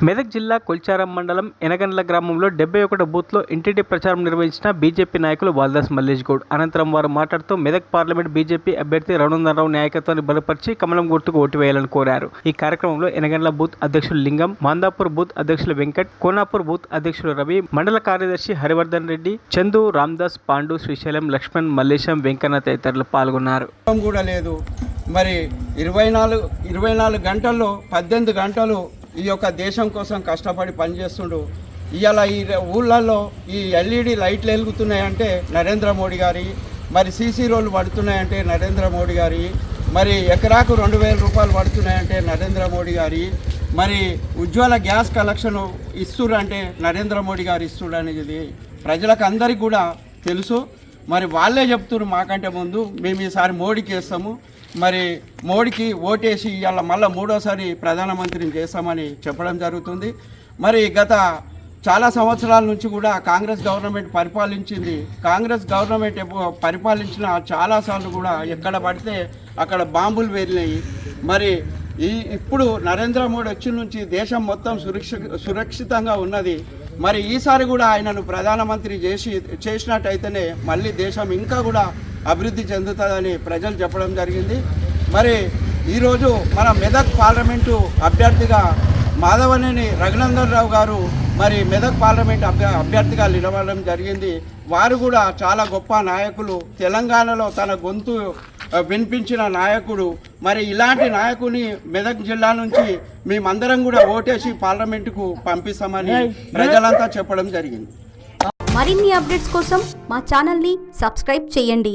మెదక్ జిల్లా కొల్చారం మండలం ఎనగండ్ల గ్రామంలో 71 బూత్లో ఇంటింటి ప్రచారం నిర్వహించిన బీజేపీ నాయకులు వాల్దాస్ మల్లేష్ గౌడ్. అనంతరం వారు మాట్లాడుతూ మెదక్ పార్లమెంట్ బీజేపీ అభ్యర్థి రఘునందనరావు నాయకత్వాన్ని బలపరిచి కమలం గుర్తుకు ఓటు వేయాలని కోరారు. ఈ కార్యక్రమంలో ఎనగండ్ల బూత్ అధ్యక్షులు లింగం, మాందాపూర్ బూత్ అధ్యక్షులు వెంకట్, కోనాపూర్ బూత్ అధ్యక్షులు రవి, మండల కార్యదర్శి హరివర్ధన్ రెడ్డి, చందు, రామ్దాస్, పాండు, శ్రీశైలం, లక్ష్మణ్, మల్లేశం, వెంకన్న తదితరులు పాల్గొన్నారు. కూడా లేదు మరి 24 గంటల్లో 18 గంటలు ఈ యొక్క దేశం కోసం కష్టపడి పనిచేస్తుండు. ఇవాళ ఈ ఊళ్ళల్లో ఈ ఎల్ఈడి లైట్లు వెలుగుతున్నాయంటే నరేంద్ర మోడీ గారి, మరి సీసీ రోడ్లు పడుతున్నాయంటే నరేంద్ర మోడీ గారి, మరి ఎకరాకు 2000 రూపాయలు పడుతున్నాయంటే నరేంద్ర మోడీ గారి, మరి ఉజ్వల గ్యాస్ కలెక్షన్ ఇస్తురంటే నరేంద్ర మోడీ గారు ఇస్తుడు అనేది ప్రజలకు అందరికీ కూడా తెలుసు. మరి వాళ్ళే చెప్తున్నారు మాకంటే ముందు మేము ఈసారి మోడీకి వేస్తాము, మరి మోడీకి ఓటేసి ఇవాళ మళ్ళీ 3వసారి ప్రధానమంత్రిని చేస్తామని చెప్పడం జరుగుతుంది. మరి గత చాలా సంవత్సరాల నుంచి కూడా కాంగ్రెస్ గవర్నమెంట్ పరిపాలించింది. కాంగ్రెస్ గవర్నమెంట్ పరిపాలించిన చాలాసార్లు కూడా ఎక్కడ పడితే అక్కడ బాంబులు వెళ్ళినాయి. మరి ఇప్పుడు నరేంద్ర మోడీ వచ్చి నుంచి దేశం మొత్తం సురక్షితంగా ఉన్నది. మరి ఈసారి కూడా ఆయనను ప్రధానమంత్రి చేసినట్టయితేనే మళ్ళీ దేశం ఇంకా కూడా అభివృద్ధి చెందుతుందని ప్రజలు చెప్పడం జరిగింది. మరి ఈరోజు మన మెదక్ పార్లమెంటు అభ్యర్థిగా మాధవనేని రఘునందనరావు గారు మరి మెదక్ పార్లమెంట్ అభ్యర్థిగా నిలబడడం జరిగింది. వారు కూడా చాలా గొప్ప నాయకులు, తెలంగాణలో తన గొంతు వినిపించిన నాయకుడు. మరి ఇలాంటి నాయకుని మెదక్ జిల్లా నుంచి మేమందరం కూడా ఓటేసి పార్లమెంటుకు పంపిస్తామని ప్రజలంతా చెప్పడం జరిగింది. మరిన్ని అప్డేట్స్ కోసం మా ఛానల్ని సబ్స్క్రైబ్ చేయండి.